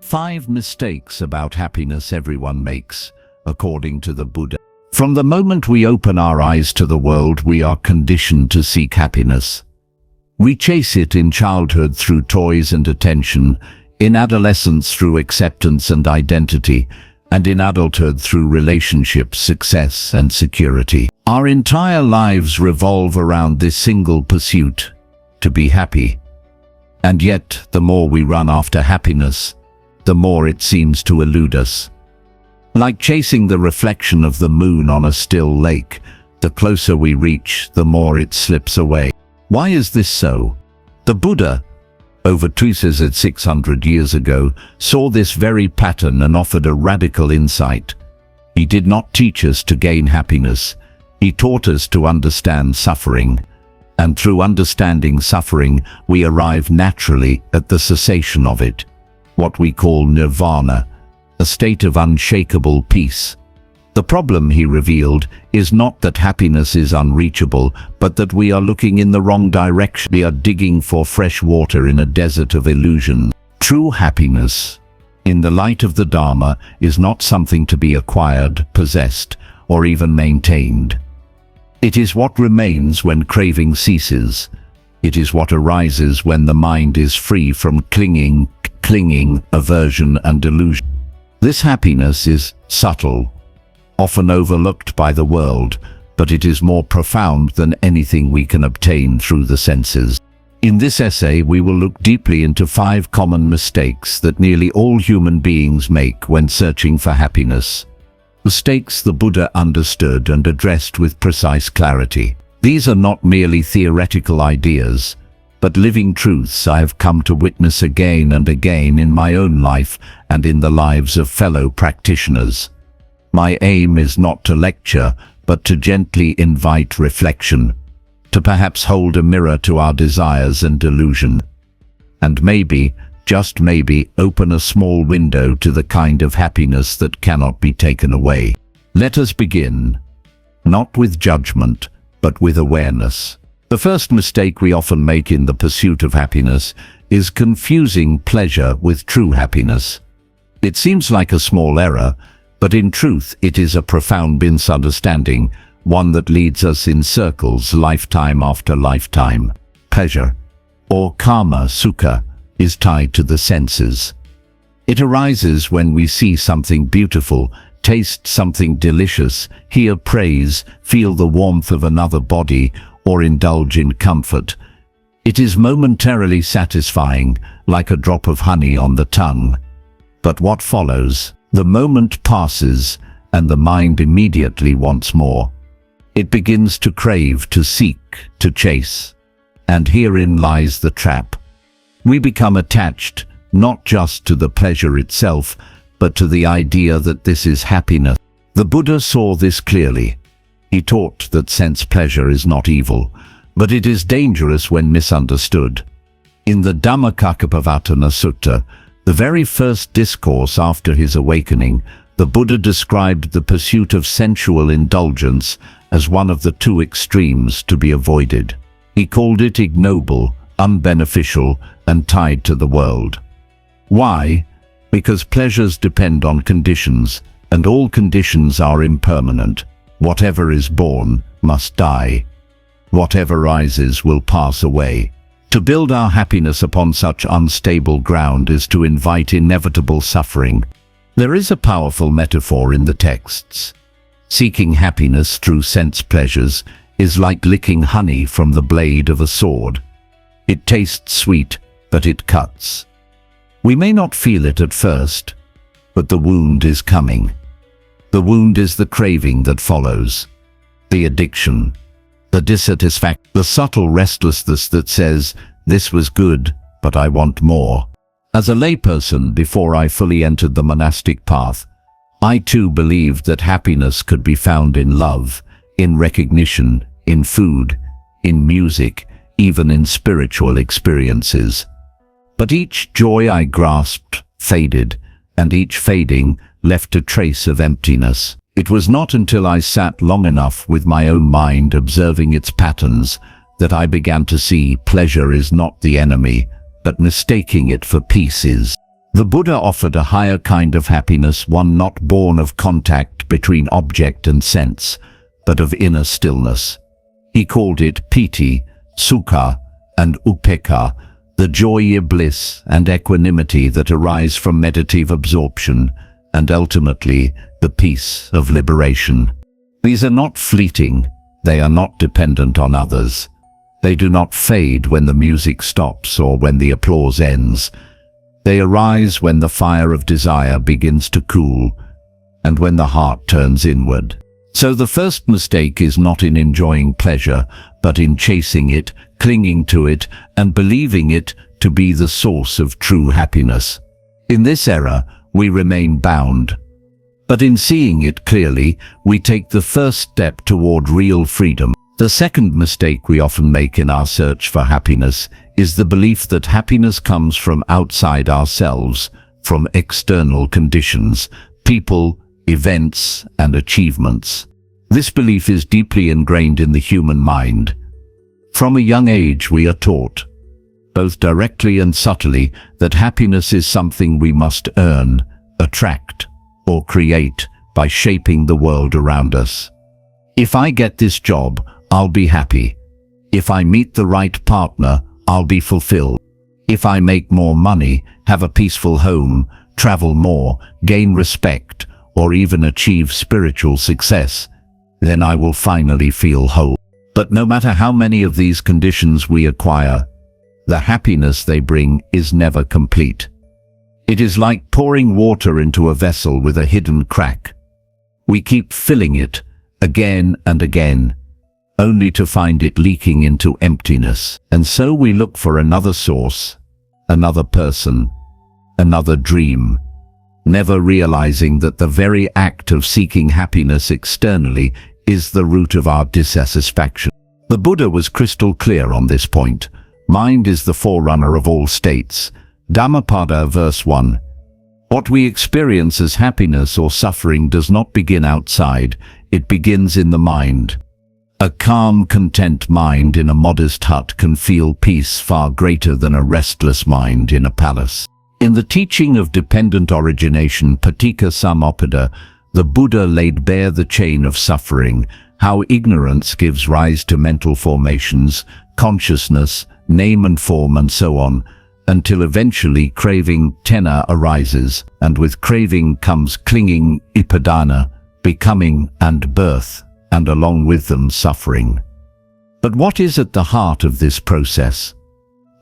5 mistakes about happiness everyone makes, according to the Buddha. From the moment we open our eyes to the world, we are conditioned to seek happiness. We chase it in childhood through toys and attention, in adolescence through acceptance and identity, and in adulthood through relationships, success, and security. Our entire lives revolve around this single pursuit, to be happy. And yet, the more we run after happiness, the more it seems to elude us. Like chasing the reflection of the moon on a still lake, the closer we reach, the more it slips away. Why is this so? The Buddha, over 2600 years ago, saw this very pattern and offered a radical insight. He did not teach us to gain happiness. He taught us to understand suffering. And through understanding suffering, we arrive naturally at the cessation of it, what we call nirvana, a state of unshakable peace. The problem, he revealed, is not that happiness is unreachable, but that we are looking in the wrong direction. We are digging for fresh water in a desert of illusion. True happiness, in the light of the Dharma, is not something to be acquired, possessed, or even maintained. It is what remains when craving ceases. It is what arises when the mind is free from clinging, aversion, and delusion. This happiness is subtle, often overlooked by the world, but it is more profound than anything we can obtain through the senses. In this essay, we will look deeply into 5 common mistakes that nearly all human beings make when searching for happiness. Mistakes the Buddha understood and addressed with precise clarity. These are not merely theoretical ideas, but living truths I have come to witness again and again in my own life and in the lives of fellow practitioners. My aim is not to lecture, but to gently invite reflection, to perhaps hold a mirror to our desires and delusion, and maybe, just maybe, open a small window to the kind of happiness that cannot be taken away. Let us begin, not with judgment, but with awareness. The first mistake we often make in the pursuit of happiness is confusing pleasure with true happiness. It seems like a small error, but in truth it is a profound misunderstanding, one that leads us in circles lifetime after lifetime. Pleasure, or karma sukha, is tied to the senses. It arises when we see something beautiful, taste something delicious, hear praise, feel the warmth of another body, or indulge in comfort. It is momentarily satisfying, like a drop of honey on the tongue. But what follows? The moment passes, and the mind immediately wants more. It begins to crave, to seek, to chase. And herein lies the trap. We become attached, not just to the pleasure itself, but to the idea that this is happiness. The Buddha saw this clearly. He taught that sense pleasure is not evil, but it is dangerous when misunderstood. In the Dhammacakkappavattana Sutta, the very first discourse after his awakening, the Buddha described the pursuit of sensual indulgence as one of the 2 extremes to be avoided. He called it ignoble, unbeneficial, and tied to the world. Why? Because pleasures depend on conditions, and all conditions are impermanent. Whatever is born must die. Whatever rises will pass away. To build our happiness upon such unstable ground is to invite inevitable suffering. There is a powerful metaphor in the texts. Seeking happiness through sense pleasures is like licking honey from the blade of a sword. It tastes sweet, but it cuts. We may not feel it at first, but the wound is coming. The wound is the craving that follows, the addiction, the dissatisfaction, the subtle restlessness that says, "This was good, but I want more." As a layperson, before I fully entered the monastic path, I too believed that happiness could be found in love, in recognition, in food, in music, even in spiritual experiences. But each joy I grasped faded, and each fading left a trace of emptiness. It was not until I sat long enough with my own mind observing its patterns that I began to see pleasure is not the enemy, but mistaking it for peace is. The Buddha offered a higher kind of happiness, one not born of contact between object and sense, but of inner stillness. He called it piti, sukha, and upekkha, the joy, bliss, and equanimity that arise from meditative absorption, and ultimately the peace of liberation. These are not fleeting, they are not dependent on others. They do not fade when the music stops or when the applause ends. They arise when the fire of desire begins to cool, and when the heart turns inward. So the first mistake is not in enjoying pleasure, but in chasing it, clinging to it, and believing it to be the source of true happiness. In this error, we remain bound. But in seeing it clearly, we take the first step toward real freedom. The second mistake we often make in our search for happiness is the belief that happiness comes from outside ourselves, from external conditions, people, events, and achievements. This belief is deeply ingrained in the human mind. From a young age we are taught, both directly and subtly, that happiness is something we must earn, attract, or create by shaping the world around us. If I get this job, I'll be happy. If I meet the right partner, I'll be fulfilled. If I make more money, have a peaceful home, travel more, gain respect, or even achieve spiritual success, then I will finally feel whole. But no matter how many of these conditions we acquire, the happiness they bring is never complete. It is like pouring water into a vessel with a hidden crack. We keep filling it again and again, only to find it leaking into emptiness. And so we look for another source, another person, another dream, never realizing that the very act of seeking happiness externally is the root of our dissatisfaction. The Buddha was crystal clear on this point. Mind is the forerunner of all states. Dhammapada verse 1. What we experience as happiness or suffering does not begin outside, it begins in the mind. A calm, content mind in a modest hut can feel peace far greater than a restless mind in a palace. In the teaching of dependent origination, Paticca Samuppada, the Buddha laid bare the chain of suffering, how ignorance gives rise to mental formations, consciousness, name and form, and so on, until eventually craving, tenna, arises, and with craving comes clinging, ipadana, becoming, and birth, and along with them suffering. But what is at the heart of this process?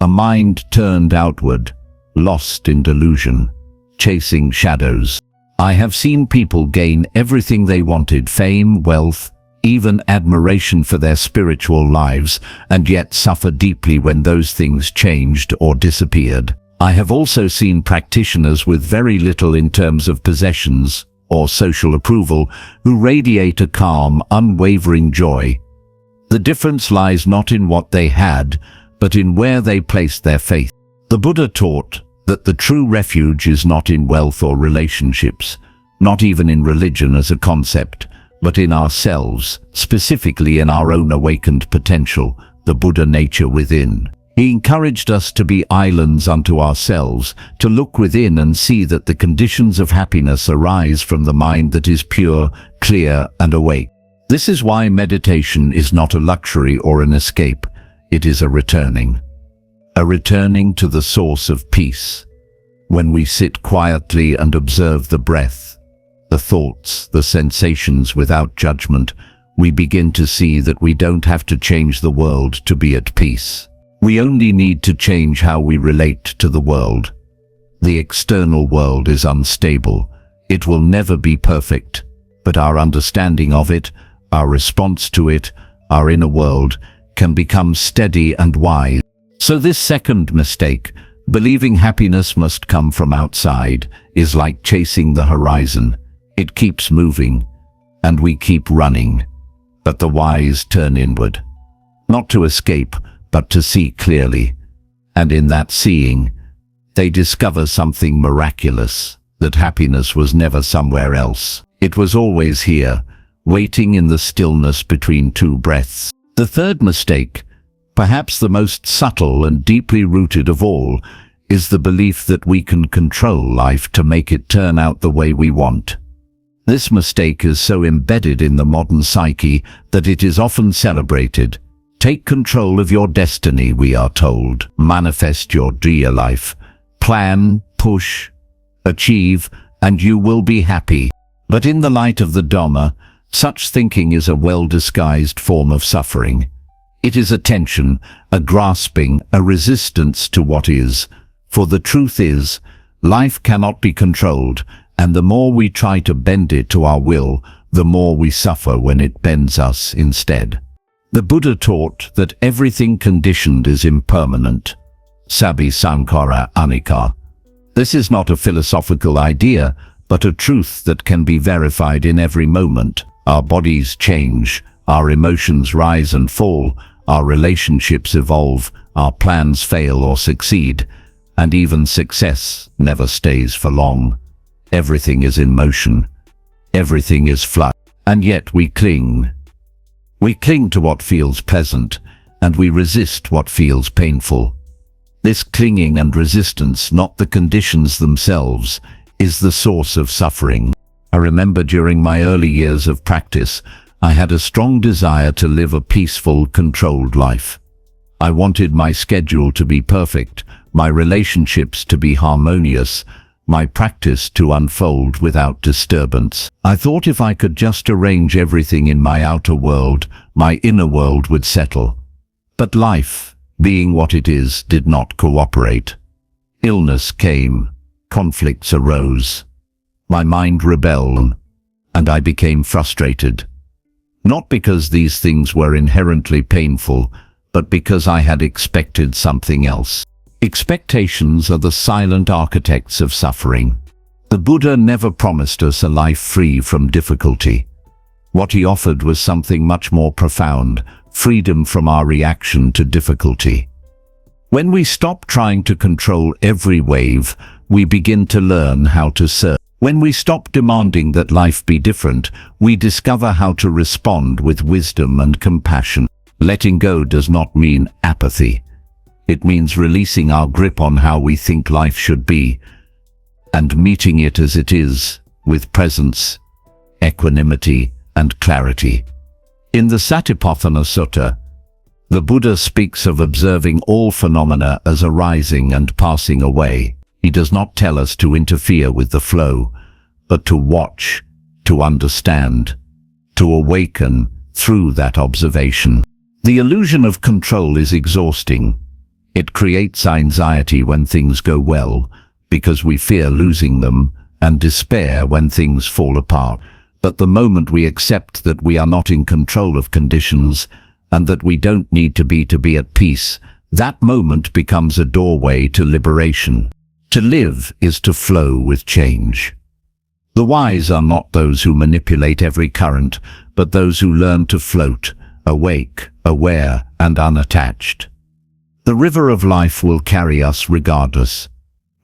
A mind turned outward, lost in delusion, chasing shadows. I have seen people gain everything they wanted, fame, wealth, even admiration for their spiritual lives, and yet suffer deeply when those things changed or disappeared. I have also seen practitioners with very little in terms of possessions or social approval who radiate a calm, unwavering joy. The difference lies not in what they had, but in where they placed their faith. The Buddha taught that the true refuge is not in wealth or relationships, not even in religion as a concept, but in ourselves, specifically in our own awakened potential, the Buddha nature within. He encouraged us to be islands unto ourselves, to look within and see that the conditions of happiness arise from the mind that is pure, clear, and awake. This is why meditation is not a luxury or an escape, it is a returning to the source of peace. When we sit quietly and observe the breath, the thoughts, the sensations without judgment, we begin to see that we don't have to change the world to be at peace. We only need to change how we relate to the world. The external world is unstable. It will never be perfect, but our understanding of it, our response to it, our inner world, can become steady and wise. So this second mistake, believing happiness must come from outside, is like chasing the horizon. It keeps moving, and we keep running. But the wise turn inward, not to escape, but to see clearly. And in that seeing, they discover something miraculous, that happiness was never somewhere else. It was always here, waiting in the stillness between two breaths. The third mistake, perhaps the most subtle and deeply rooted of all, is the belief that we can control life to make it turn out the way we want. This mistake is so embedded in the modern psyche that it is often celebrated. Take control of your destiny, we are told. Manifest your dear life. Plan, push, achieve, and you will be happy. But in the light of the Dhamma, such thinking is a well-disguised form of suffering. It is a tension, a grasping, a resistance to what is. For the truth is, life cannot be controlled, and the more we try to bend it to our will, the more we suffer when it bends us instead. The Buddha taught that everything conditioned is impermanent. Sabhi sankhara anicca. This is not a philosophical idea, but a truth that can be verified in every moment. Our bodies change, our emotions rise and fall, our relationships evolve, our plans fail or succeed, and even success never stays for long. Everything is in motion. Everything is flux. And yet we cling. We cling to what feels pleasant, and we resist what feels painful. This clinging and resistance, not the conditions themselves, is the source of suffering. I remember during my early years of practice, I had a strong desire to live a peaceful, controlled life. I wanted my schedule to be perfect, my relationships to be harmonious, my practice to unfold without disturbance. I thought if I could just arrange everything in my outer world, my inner world would settle. But life, being what it is, did not cooperate. Illness came, conflicts arose. My mind rebelled, and I became frustrated. Not because these things were inherently painful, but because I had expected something else. Expectations are the silent architects of suffering. The Buddha never promised us a life free from difficulty. What he offered was something much more profound, freedom from our reaction to difficulty. When we stop trying to control every wave, we begin to learn how to surf. When we stop demanding that life be different, we discover how to respond with wisdom and compassion. Letting go does not mean apathy. It means releasing our grip on how we think life should be, and meeting it as it is, with presence, equanimity, and clarity. In the Satipatthana Sutta, the Buddha speaks of observing all phenomena as arising and passing away. He does not tell us to interfere with the flow, but to watch, to understand, to awaken through that observation. The illusion of control is exhausting. It creates anxiety when things go well, because we fear losing them, and despair when things fall apart. But the moment we accept that we are not in control of conditions, and that we don't need to be at peace, that moment becomes a doorway to liberation. To live is to flow with change. The wise are not those who manipulate every current, but those who learn to float, awake, aware, and unattached. The river of life will carry us regardless.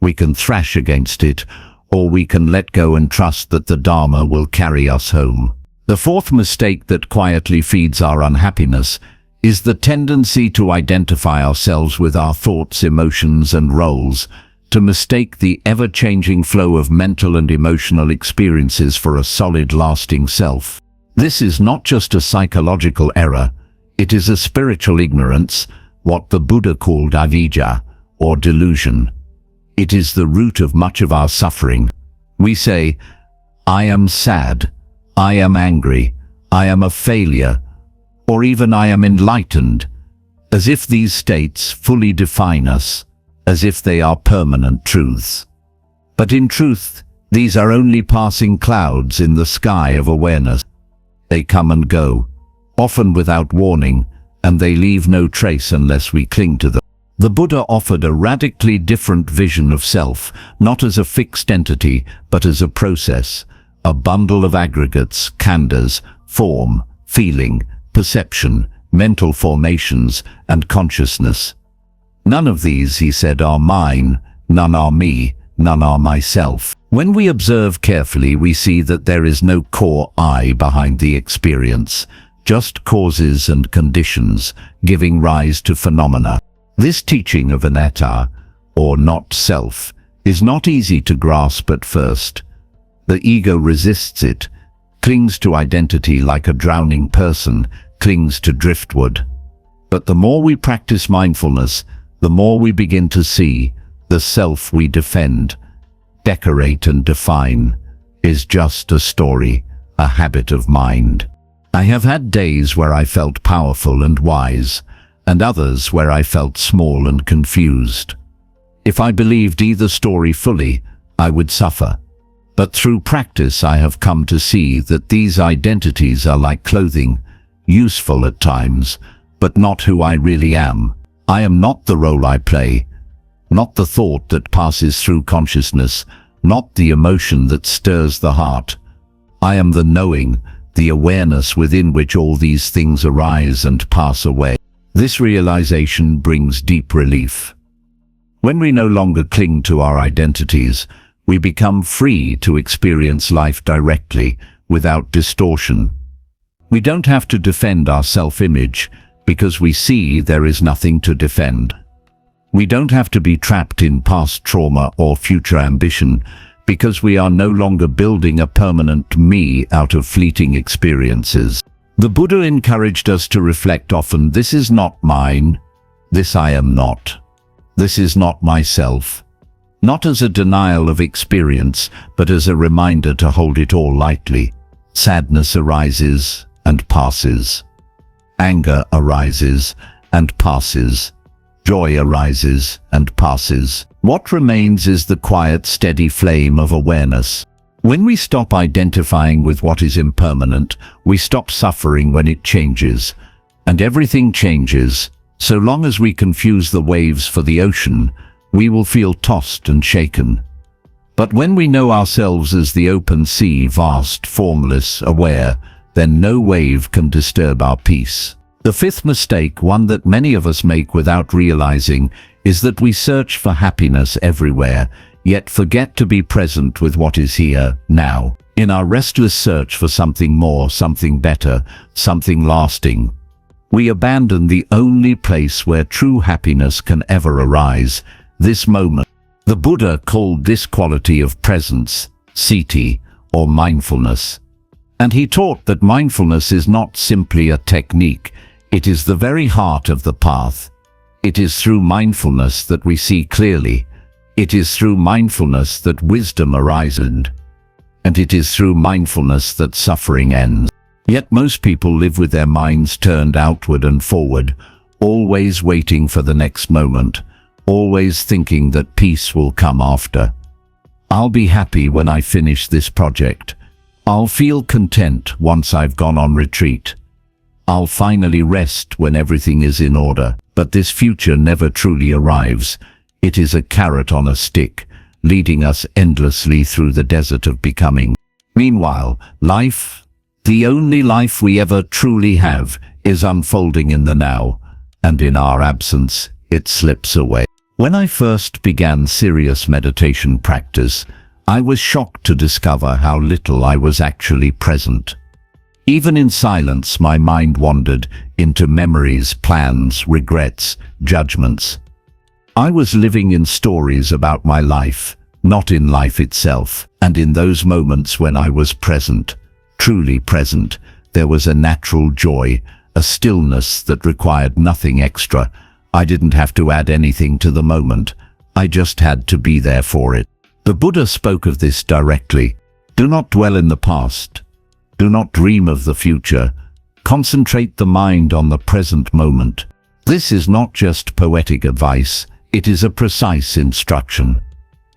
We can thrash against it, or we can let go and trust that the Dharma will carry us home. The fourth mistake that quietly feeds our unhappiness is the tendency to identify ourselves with our thoughts, emotions, and roles, to mistake the ever-changing flow of mental and emotional experiences for a solid, lasting self. This is not just a psychological error, it is a spiritual ignorance, what the Buddha called avijja, or delusion. It is the root of much of our suffering. We say, I am sad, I am angry, I am a failure, or even I am enlightened, as if these states fully define us, as if they are permanent truths. But in truth, these are only passing clouds in the sky of awareness. They come and go, often without warning, and they leave no trace unless we cling to them. The Buddha offered a radically different vision of self, not as a fixed entity, but as a process, a bundle of aggregates, khandhas, form, feeling, perception, mental formations, and consciousness. None of these, he said, are mine, none are me, none are myself. When we observe carefully, we see that there is no core I behind the experience, just causes and conditions, giving rise to phenomena. This teaching of anatta, or not self, is not easy to grasp at first. The ego resists it, clings to identity like a drowning person clings to driftwood. But the more we practice mindfulness, the more we begin to see the self we defend, decorate and define is just a story, a habit of mind. I have had days where I felt powerful and wise, and others where I felt small and confused. If I believed either story fully, I would suffer. But through practice I have come to see that these identities are like clothing, useful at times, but not who I really am. I am not the role I play, not the thought that passes through consciousness, not the emotion that stirs the heart. I am the knowing, the awareness within which all these things arise and pass away. This realization brings deep relief. When we no longer cling to our identities, we become free to experience life directly, without distortion. We don't have to defend our self-image, because we see there is nothing to defend. We don't have to be trapped in past trauma or future ambition, because we are no longer building a permanent me out of fleeting experiences. The Buddha encouraged us to reflect often, this is not mine, this I am not. This is not myself. Not as a denial of experience, but as a reminder to hold it all lightly. Sadness arises and passes. Anger arises and passes. Joy arises and passes. What remains is the quiet, steady flame of awareness. When we stop identifying with what is impermanent, we stop suffering when it changes. And everything changes. So long as we confuse the waves for the ocean, we will feel tossed and shaken. But when we know ourselves as the open sea, vast, formless, aware, then no wave can disturb our peace. The fifth mistake, one that many of us make without realizing, is that we search for happiness everywhere, yet forget to be present with what is here, now. In our restless search for something more, something better, something lasting, we abandon the only place where true happiness can ever arise, this moment. The Buddha called this quality of presence, sati, or mindfulness. And he taught that mindfulness is not simply a technique, it is the very heart of the path. It is through mindfulness that we see clearly. It is through mindfulness that wisdom arises. And it is through mindfulness that suffering ends. Yet most people live with their minds turned outward and forward, always waiting for the next moment, always thinking that peace will come after. I'll be happy when I finish this project. I'll feel content once I've gone on retreat. I'll finally rest when everything is in order. But this future never truly arrives. It is a carrot on a stick, leading us endlessly through the desert of becoming. Meanwhile, life, the only life we ever truly have, is unfolding in the now, and in our absence, it slips away. When I first began serious meditation practice, I was shocked to discover how little I was actually present. Even in silence, my mind wandered into memories, plans, regrets, judgments. I was living in stories about my life, not in life itself. And in those moments when I was present, truly present, there was a natural joy, a stillness that required nothing extra. I didn't have to add anything to the moment. I just had to be there for it. The Buddha spoke of this directly. Do not dwell in the past. Do not dream of the future. Concentrate the mind on the present moment. This is not just poetic advice, it is a precise instruction.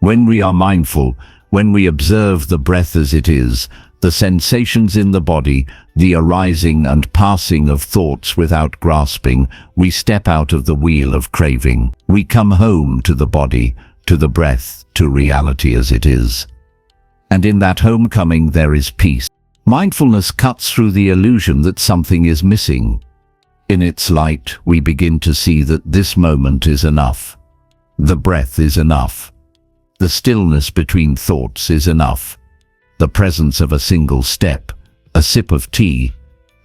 When we are mindful, when we observe the breath as it is, the sensations in the body, the arising and passing of thoughts without grasping, we step out of the wheel of craving. We come home to the body, to the breath, to reality as it is. And in that homecoming there is peace. Mindfulness cuts through the illusion that something is missing. In its light, we begin to see that this moment is enough. The breath is enough. The stillness between thoughts is enough. The presence of a single step, a sip of tea,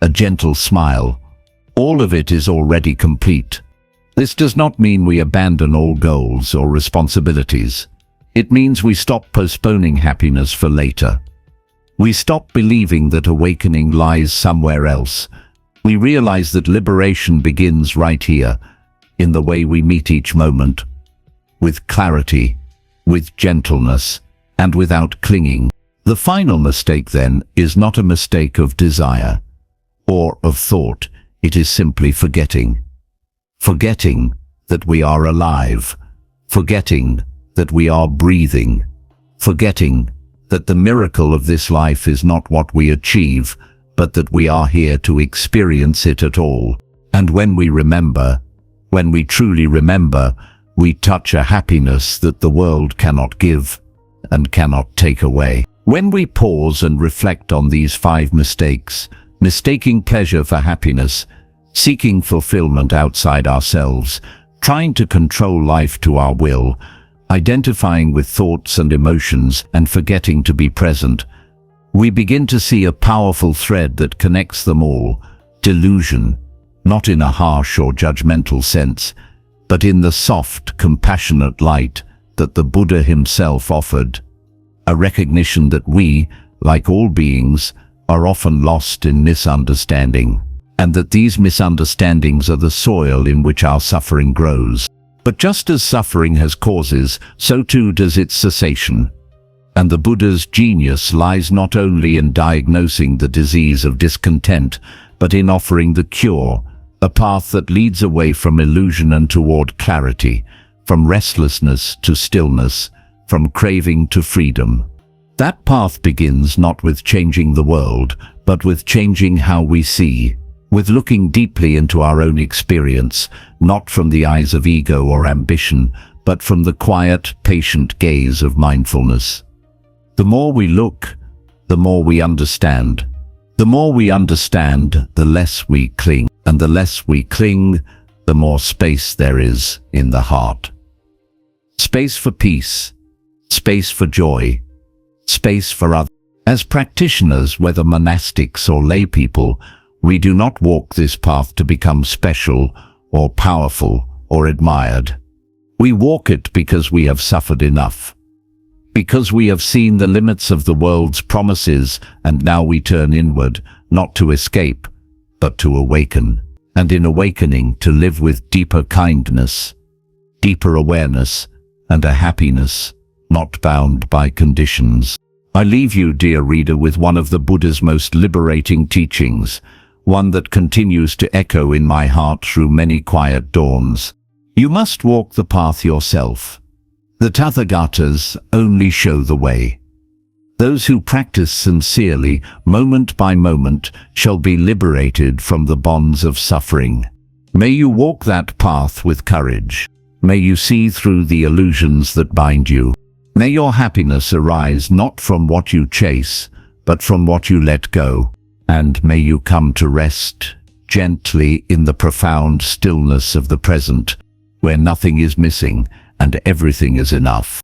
a gentle smile, all of it is already complete. This does not mean we abandon all goals or responsibilities. It means we stop postponing happiness for later. We stop believing that awakening lies somewhere else. We realize that liberation begins right here, in the way we meet each moment, with clarity, with gentleness, and without clinging. The final mistake, then, is not a mistake of desire or of thought. It is simply forgetting. Forgetting that we are alive. Forgetting that we are breathing. Forgetting that the miracle of this life is not what we achieve, but that we are here to experience it at all. And when we remember, when we truly remember, we touch a happiness that the world cannot give and cannot take away. When we pause and reflect on these 5 mistakes, mistaking pleasure for happiness, seeking fulfillment outside ourselves, trying to control life to our will, identifying with thoughts and emotions, and forgetting to be present, we begin to see a powerful thread that connects them all: delusion, not in a harsh or judgmental sense, but in the soft, compassionate light that the Buddha himself offered. A recognition that we, like all beings, are often lost in misunderstanding, and that these misunderstandings are the soil in which our suffering grows. But just as suffering has causes, so too does its cessation. And the Buddha's genius lies not only in diagnosing the disease of discontent, but in offering the cure, a path that leads away from illusion and toward clarity, from restlessness to stillness, from craving to freedom. That path begins not with changing the world, but with changing how we see, with looking deeply into our own experience, not from the eyes of ego or ambition, but from the quiet, patient gaze of mindfulness. The more we look, the more we understand. The more we understand, the less we cling, and the less we cling, the more space there is in the heart. Space for peace, space for joy, space for others. As practitioners, whether monastics or lay people, we do not walk this path to become special or powerful or admired. We walk it because we have suffered enough, because we have seen the limits of the world's promises, and now we turn inward, not to escape, but to awaken, and in awakening to live with deeper kindness, deeper awareness, and a happiness not bound by conditions. I leave you, dear reader, with one of the Buddha's most liberating teachings, one that continues to echo in my heart through many quiet dawns. You must walk the path yourself. The Tathagatas only show the way. Those who practice sincerely, moment by moment, shall be liberated from the bonds of suffering. May you walk that path with courage. May you see through the illusions that bind you. May your happiness arise not from what you chase, but from what you let go. And may you come to rest gently in the profound stillness of the present, where nothing is missing and everything is enough.